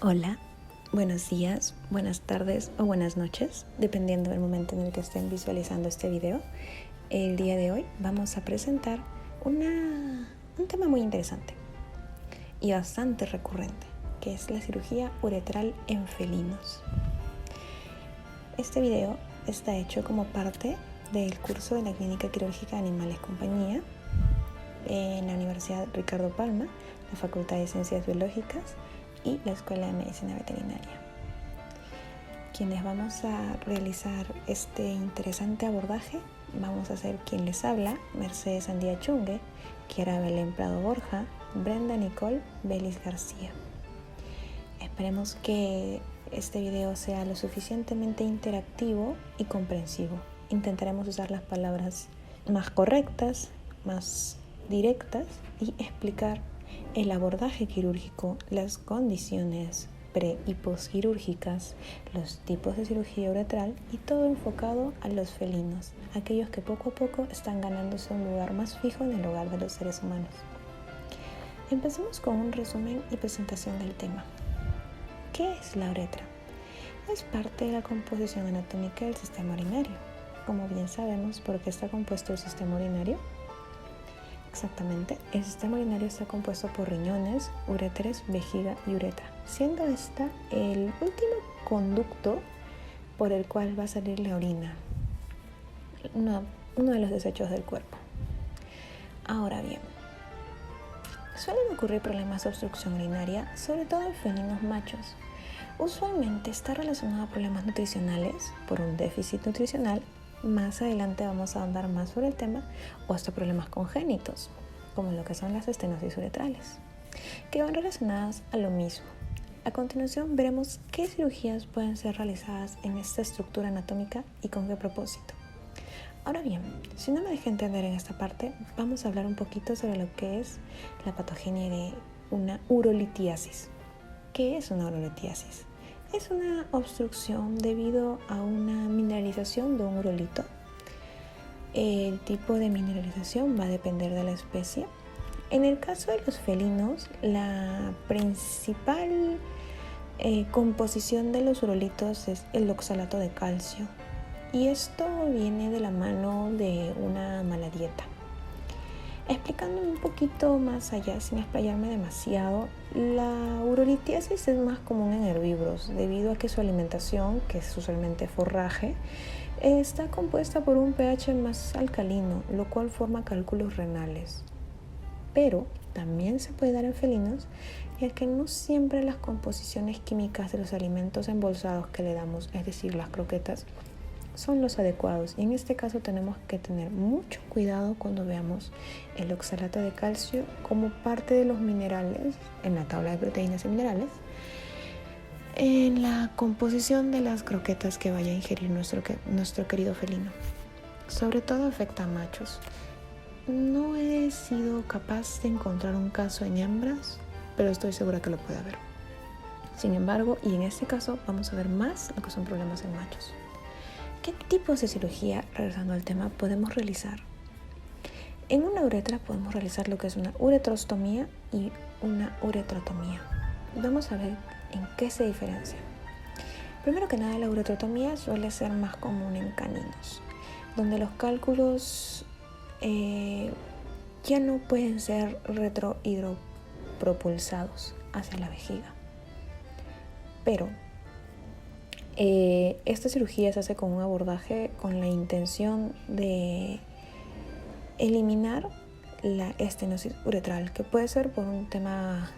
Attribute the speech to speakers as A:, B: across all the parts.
A: Hola, buenos días, buenas tardes o buenas noches, dependiendo del momento en el que estén visualizando este video. El día de hoy vamos a presentar un tema muy interesante y bastante recurrente, que es la cirugía uretral en felinos. Este video está hecho como parte del curso de la Clínica Quirúrgica de Animales Compañía en la Universidad Ricardo Palma, la Facultad de Ciencias Biológicas y la Escuela de Medicina Veterinaria. Quienes vamos a realizar este interesante abordaje vamos a ser quien les habla, Mercedes Andía Chungue, Kiara Belén Prado Borja, Brenda Nicole Belis García. Esperemos que este video sea lo suficientemente interactivo y comprensivo. Intentaremos usar las palabras más correctas, más directas y explicar el abordaje quirúrgico, las condiciones pre- y postquirúrgicas, los tipos de cirugía uretral y todo enfocado a los felinos, aquellos que poco a poco están ganándose un lugar más fijo en el hogar de los seres humanos. Empecemos con un resumen y presentación del tema. ¿Qué es la uretra? Es parte de la composición anatómica del sistema urinario. Como bien sabemos, ¿por qué está compuesto el sistema urinario? Exactamente, el sistema urinario está compuesto por riñones, uréteres, vejiga y uretra, siendo esta el último conducto por el cual va a salir la orina, uno de los desechos del cuerpo. Ahora bien, suelen ocurrir problemas de obstrucción urinaria, sobre todo en felinos machos. Usualmente está relacionado a problemas nutricionales por un déficit nutricional. Más adelante vamos a ahondar más sobre el tema, o hasta problemas congénitos, como lo que son las estenosis uretrales, que van relacionadas a lo mismo. A continuación veremos qué cirugías pueden ser realizadas en esta estructura anatómica y con qué propósito. Ahora bien, si no me dejé entender en esta parte, vamos a hablar un poquito sobre lo que es la patogenia de una urolitiasis. ¿Qué es una urolitiasis? Es una obstrucción debido a una mineralización de un urolito. El tipo de mineralización va a depender de la especie. En el caso de los felinos, la principal composición de los urolitos es el oxalato de calcio. Y esto viene de la mano de una mala dieta. Explicándome un poquito más allá, sin explayarme demasiado, la urolitiasis es más común en herbívoros debido a que su alimentación, que es usualmente forraje, está compuesta por un pH más alcalino, lo cual forma cálculos renales. Pero también se puede dar en felinos, ya que no siempre las composiciones químicas de los alimentos embolsados que le damos, es decir, las croquetas, son los adecuados, y en este caso tenemos que tener mucho cuidado cuando veamos el oxalato de calcio como parte de los minerales en la tabla de proteínas y minerales en la composición de las croquetas que vaya a ingerir nuestro querido felino. Sobre todo afecta a machos. No he sido capaz de encontrar un caso en hembras, pero estoy segura que lo puede haber. Sin embargo, y en este caso vamos a ver más lo que son problemas en machos. ¿Qué tipos de cirugía, regresando al tema, podemos realizar? En una uretra podemos realizar lo que es una uretrostomía y una uretrotomía. Vamos a ver en qué se diferencia. Primero que nada, la uretrotomía suele ser más común en caninos, donde los cálculos ya no pueden ser retrohidropropulsados hacia la vejiga. Pero esta cirugía se hace con un abordaje con la intención de eliminar la estenosis uretral, que puede ser por un tema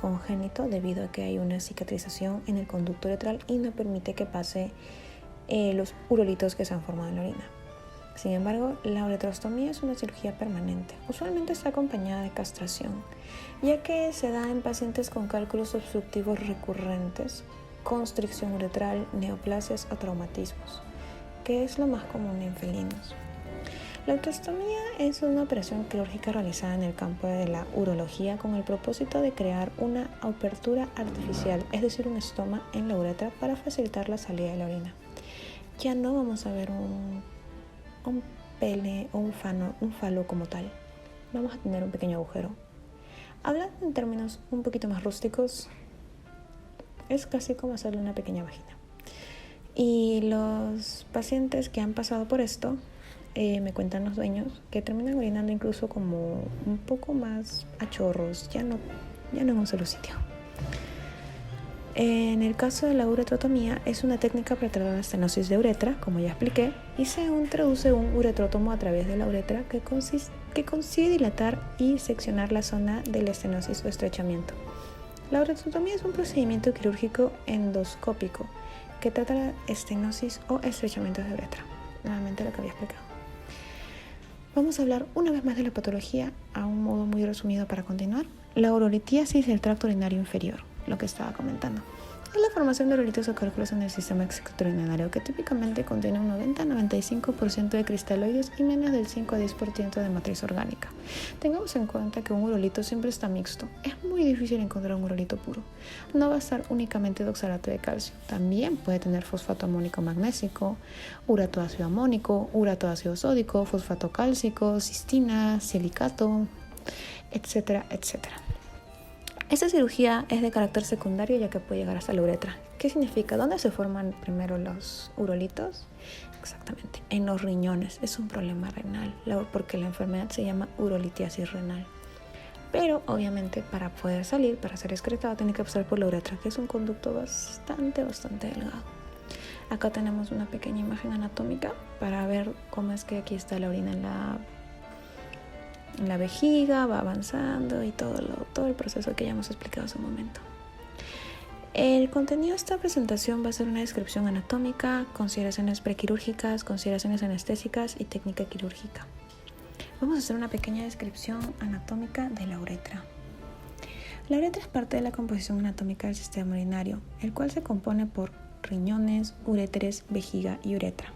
A: congénito debido a que hay una cicatrización en el conducto uretral y no permite que pase los urolitos que se han formado en la orina. Sin embargo, la uretrostomía es una cirugía permanente. Usualmente está acompañada de castración, ya que se da en pacientes con cálculos obstructivos recurrentes, constricción uretral, neoplasias o traumatismos, que es lo más común en felinos. La uretrostomía es una operación quirúrgica realizada en el campo de la urología con el propósito de crear una apertura artificial, es decir, un estoma en la uretra para facilitar la salida de la orina. Ya no vamos a ver un pene o un falo como tal. Vamos a tener un pequeño agujero. Hablando en términos un poquito más rústicos, Es casi como hacerle una pequeña vagina. Y los pacientes que han pasado por esto, me cuentan los dueños, que terminan orinando incluso como un poco más a chorros, ya no en un solo sitio. En el caso de la uretrotomía, es una técnica para tratar la estenosis de uretra, como ya expliqué, y se introduce un uretrótomo a través de la uretra que consigue dilatar y seccionar la zona de la estenosis o estrechamiento. La uretrotomía es un procedimiento quirúrgico endoscópico que trata la estenosis o estrechamientos de uretra. Nuevamente lo que había explicado. Vamos a hablar una vez más de la patología a un modo muy resumido para continuar. La urolitiasis del tracto urinario inferior, lo que estaba comentando. Es la formación de urolitos o cálculos en el sistema excretorinario que típicamente contiene un 90-95% de cristaloides y menos del 5-10% de matriz orgánica. Tengamos en cuenta que un urolito siempre está mixto. Es muy difícil encontrar un urolito puro. No va a estar únicamente de oxalato de calcio. También puede tener fosfato amónico magnésico, urato ácido amónico, urato ácido sódico, fosfato cálcico, cistina, silicato, etcétera, etcétera. Esta cirugía es de carácter secundario ya que puede llegar hasta la uretra. ¿Qué significa? ¿Dónde se forman primero los urolitos? Exactamente, en los riñones. Es un problema renal porque la enfermedad se llama urolitiasis renal. Pero obviamente para poder salir, para ser excretado, tiene que pasar por la uretra, que es un conducto bastante delgado. Acá tenemos una pequeña imagen anatómica para ver cómo es que aquí está la orina en la vejiga, va avanzando y todo el proceso que ya hemos explicado hace un momento. El contenido de esta presentación va a ser una descripción anatómica, consideraciones prequirúrgicas, consideraciones anestésicas y técnica quirúrgica. Vamos a hacer una pequeña descripción anatómica de la uretra. La uretra es parte de la composición anatómica del sistema urinario, el cual se compone por riñones, uréteres, vejiga y uretra.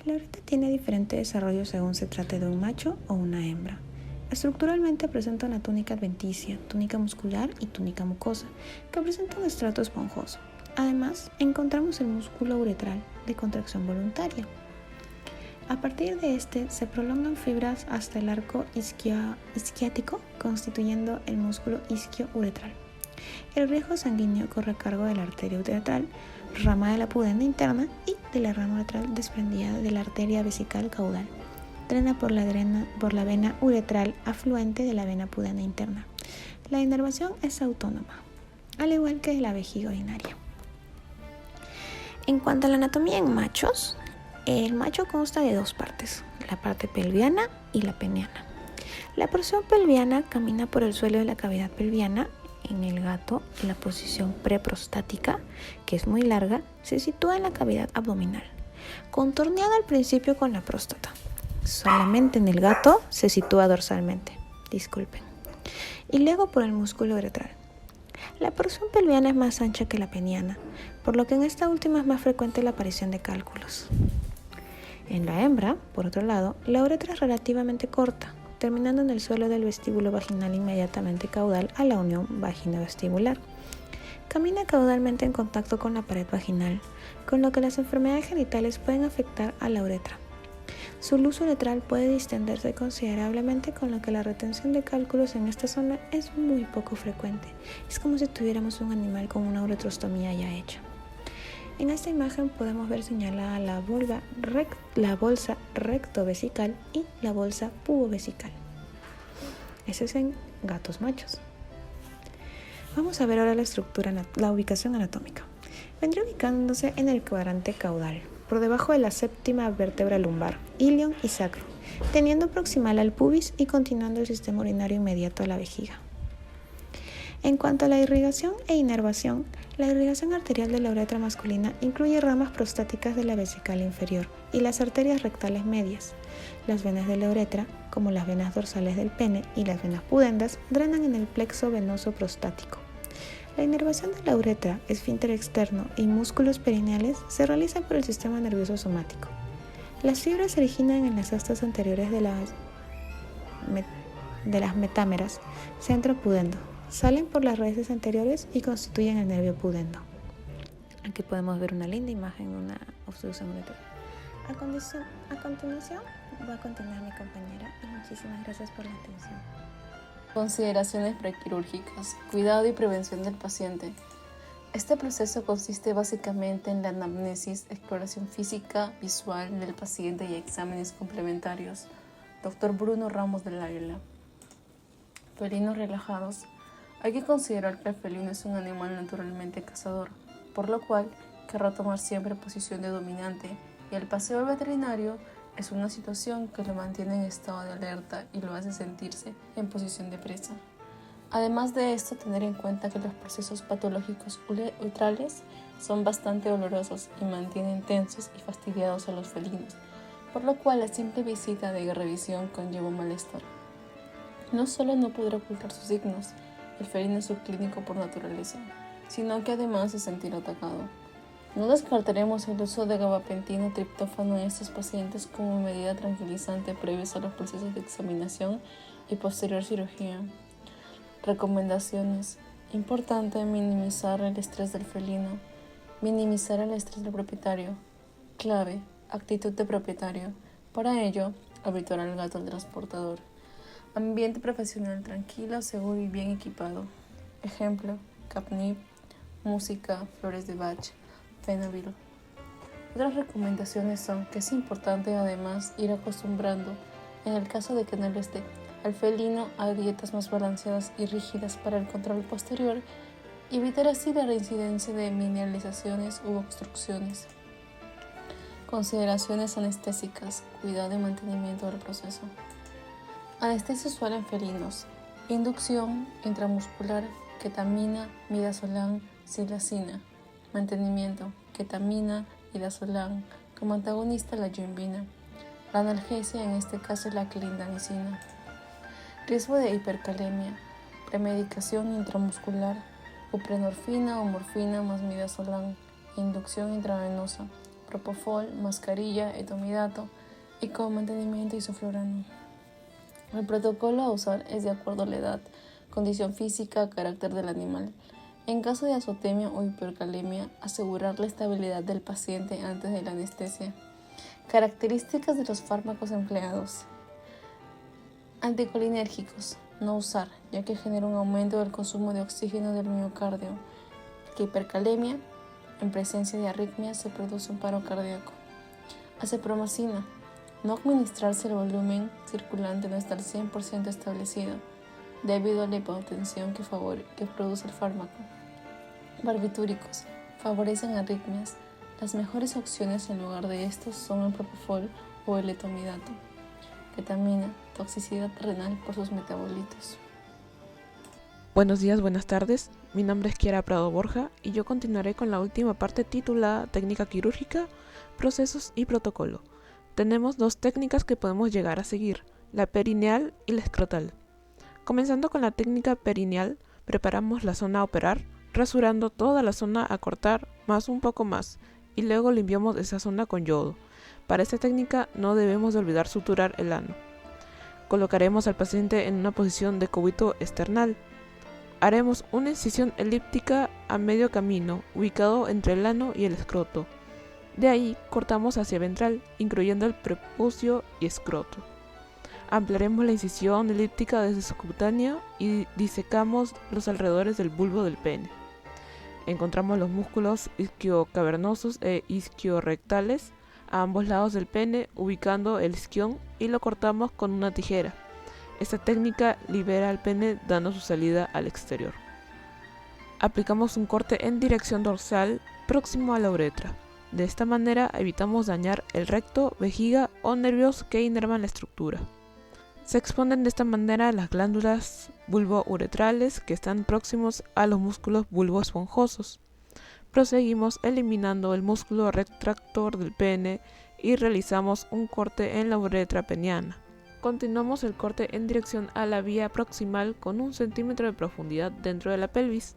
A: La uretra tiene diferente desarrollo según se trate de un macho o una hembra. Estructuralmente presenta una túnica adventicia, túnica muscular y túnica mucosa, que presenta un estrato esponjoso. Además, encontramos el músculo uretral de contracción voluntaria. A partir de este se prolongan fibras hasta el arco isquiático, constituyendo el músculo isquio-uretral. El riego sanguíneo corre a cargo de la arteria uretral, rama de la pudenda interna y de la rama uretral desprendida de la arteria vesical caudal. Drena por la vena uretral afluente de la vena pudenda interna. La inervación es autónoma, al igual que la vejiga urinaria. En cuanto a la anatomía en machos, el macho consta de dos partes, la parte pelviana y la peneana. La porción pelviana camina por el suelo de la cavidad pelviana. En el gato, la posición preprostática, que es muy larga, se sitúa en la cavidad abdominal, contorneada al principio con la próstata. Solamente en el gato se sitúa dorsalmente, y luego por el músculo uretral. La porción pelviana es más ancha que la peniana, por lo que en esta última es más frecuente la aparición de cálculos. En la hembra, por otro lado, la uretra es relativamente corta, terminando en el suelo del vestíbulo vaginal inmediatamente caudal a la unión vagina-vestibular. Camina caudalmente en contacto con la pared vaginal, con lo que las enfermedades genitales pueden afectar a la uretra. Su luz uretral puede distenderse considerablemente, con lo que la retención de cálculos en esta zona es muy poco frecuente. Es como si tuviéramos un animal con una uretrostomía ya hecha. En esta imagen podemos ver señalada la bolsa rectovesical y la bolsa pubovesical. Eso es en gatos machos. Vamos a ver ahora la ubicación anatómica. Vendría ubicándose en el cuadrante caudal, por debajo de la séptima vértebra lumbar, ilion y sacro, teniendo proximal al pubis y continuando el sistema urinario inmediato a la vejiga. En cuanto a la irrigación e inervación, la irrigación arterial de la uretra masculina incluye ramas prostáticas de la vesical inferior y las arterias rectales medias. Las venas de la uretra, como las venas dorsales del pene y las venas pudendas, drenan en el plexo venoso prostático. La inervación de la uretra, esfínter externo y músculos perineales se realiza por el sistema nervioso somático. Las fibras se originan en las astas anteriores de las metámeras, centro pudendo. Salen por las raíces anteriores y constituyen el nervio pudendo. Aquí podemos ver una linda imagen de una obstrucción uretral. A continuación va a continuar mi compañera y muchísimas gracias por la atención.
B: Consideraciones prequirúrgicas, cuidado y prevención del paciente. Este proceso consiste básicamente en la anamnesis, exploración física, visual del paciente y exámenes complementarios. Dr. Bruno Ramos del Águila. Felinos relajados. Hay que considerar que el felino es un animal naturalmente cazador, por lo cual querrá tomar siempre posición de dominante, y el paseo al veterinario es una situación que lo mantiene en estado de alerta y lo hace sentirse en posición de presa. Además de esto, tener en cuenta que los procesos patológicos uretrales son bastante dolorosos y mantienen tensos y fastidiados a los felinos, por lo cual la simple visita de revisión conlleva un malestar. No solo no podrá ocultar sus signos, el felino es subclínico por naturaleza, sino que además se sentirá atacado. No descartaremos el uso de gabapentina o triptófano en estos pacientes como medida tranquilizante previos a los procesos de examinación y posterior cirugía. Recomendaciones. Importante minimizar el estrés del felino. Minimizar el estrés del propietario. Clave. Actitud de propietario. Para ello, habituar al gato al transportador. Ambiente profesional tranquilo, seguro y bien equipado. Ejemplo, Capnip, música, flores de Bach, Fenaville. Otras recomendaciones son que es importante además ir acostumbrando, en el caso de que no lo esté, al felino a dietas más balanceadas y rígidas para el control posterior y evitar así la reincidencia de mineralizaciones u obstrucciones. Consideraciones anestésicas, cuidado y mantenimiento del proceso. Anestesia usual en felinos. Inducción intramuscular, ketamina, midazolam, silacina. Mantenimiento, ketamina, midazolam, como antagonista la yohimbina. La analgesia en este caso es la clindamicina. Riesgo de hipercalemia, premedicación intramuscular, buprenorfina o morfina más midazolam, inducción intravenosa, propofol, mascarilla, etomidato y como mantenimiento isoflurano. El protocolo a usar es de acuerdo a la edad, condición física, carácter del animal. En caso de azotemia o hipercalemia, asegurar la estabilidad del paciente antes de la anestesia. Características de los fármacos empleados. Anticolinérgicos, no usar, ya que genera un aumento del consumo de oxígeno del miocardio. La hipercalemia, en presencia de arritmia, se produce un paro cardíaco. Acepromacina, no administrarse el volumen circulante no está al 100% establecido, debido a la hipotensión que produce el fármaco. Barbitúricos, favorecen arritmias. Las mejores opciones en lugar de estos son el propofol o el etomidato. Ketamina, toxicidad renal por sus metabolitos.
C: Buenos días, buenas tardes. Mi nombre es Kiara Prado Borja y yo continuaré con la última parte titulada Técnica quirúrgica, procesos y protocolo. Tenemos dos técnicas que podemos llegar a seguir, la perineal y la escrotal. Comenzando con la técnica perineal, preparamos la zona a operar, rasurando toda la zona a cortar más un poco más y luego limpiamos esa zona con yodo. Para esta técnica no debemos de olvidar suturar el ano. Colocaremos al paciente en una posición de cúbito esternal. Haremos una incisión elíptica a medio camino, ubicado entre el ano y el escroto. De ahí cortamos hacia ventral, incluyendo el prepucio y escroto. Ampliaremos la incisión elíptica desde subcutánea y disecamos los alrededores del bulbo del pene. Encontramos los músculos isquiocavernosos e isquiorrectales a ambos lados del pene, ubicando el isquion y lo cortamos con una tijera. Esta técnica libera al pene dando su salida al exterior. Aplicamos un corte en dirección dorsal próximo a la uretra. De esta manera evitamos dañar el recto, vejiga o nervios que inervan la estructura. Se exponen de esta manera las glándulas bulbouretrales que están próximos a los músculos bulboesponjosos. Proseguimos eliminando el músculo retractor del pene y realizamos un corte en la uretra peniana. Continuamos el corte en dirección a la vía proximal con 1 centímetro de profundidad dentro de la pelvis.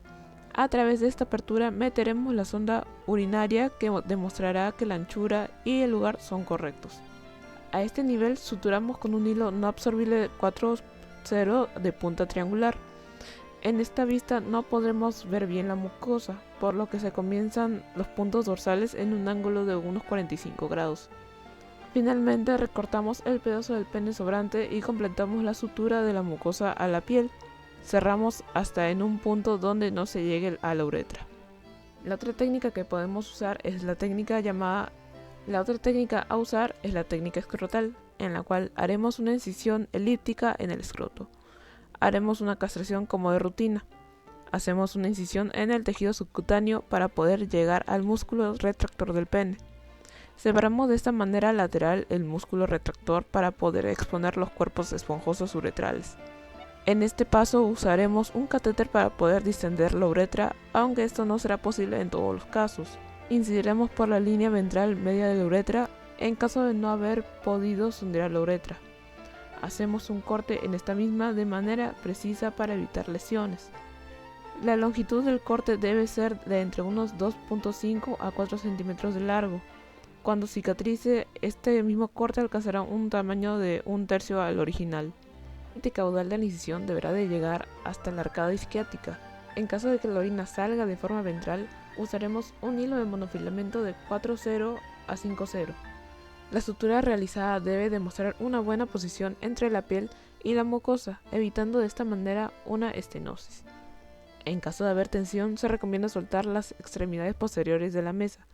C: A través de esta apertura meteremos la sonda urinaria que demostrará que la anchura y el lugar son correctos. A este nivel suturamos con un hilo no absorbible 4-0 de punta triangular. En esta vista no podremos ver bien la mucosa, por lo que se comienzan los puntos dorsales en un ángulo de unos 45 grados. Finalmente recortamos el pedazo del pene sobrante y completamos la sutura de la mucosa a la piel. Cerramos hasta en un punto donde no se llegue a la uretra. La otra técnica que podemos usar es la técnica escrotal, en la cual haremos una incisión elíptica en el escroto. Haremos una castración como de rutina. Hacemos una incisión en el tejido subcutáneo para poder llegar al músculo retractor del pene. Separamos de esta manera lateral el músculo retractor para poder exponer los cuerpos esponjosos uretrales. En este paso usaremos un catéter para poder distender la uretra, aunque esto no será posible en todos los casos. Incidiremos por la línea ventral media de la uretra en caso de no haber podido sondear la uretra. Hacemos un corte en esta misma de manera precisa para evitar lesiones. La longitud del corte debe ser de entre unos 2.5 a 4 centímetros de largo. Cuando cicatrice, este mismo corte alcanzará un tamaño de 1/3 al original. El límite caudal de la incisión deberá de llegar hasta la arcada isquiática. En caso de que la orina salga de forma ventral, usaremos un hilo de monofilamento de 4,0 a 5,0. La sutura realizada debe demostrar una buena posición entre la piel y la mucosa, evitando de esta manera una estenosis. En caso de haber tensión, se recomienda soltar las extremidades posteriores de la mesa,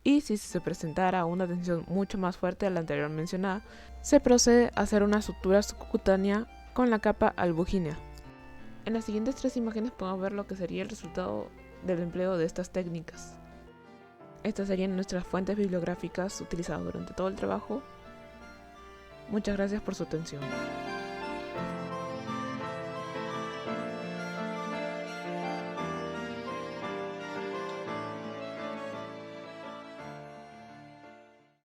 C: y si se presentara una tensión mucho más fuerte a la anterior mencionada, se procede a hacer una sutura subcutánea con la capa albugínea. En las siguientes 3 imágenes podemos ver lo que sería el resultado del empleo de estas técnicas. Estas serían nuestras fuentes bibliográficas utilizadas durante todo el trabajo. Muchas gracias por su atención.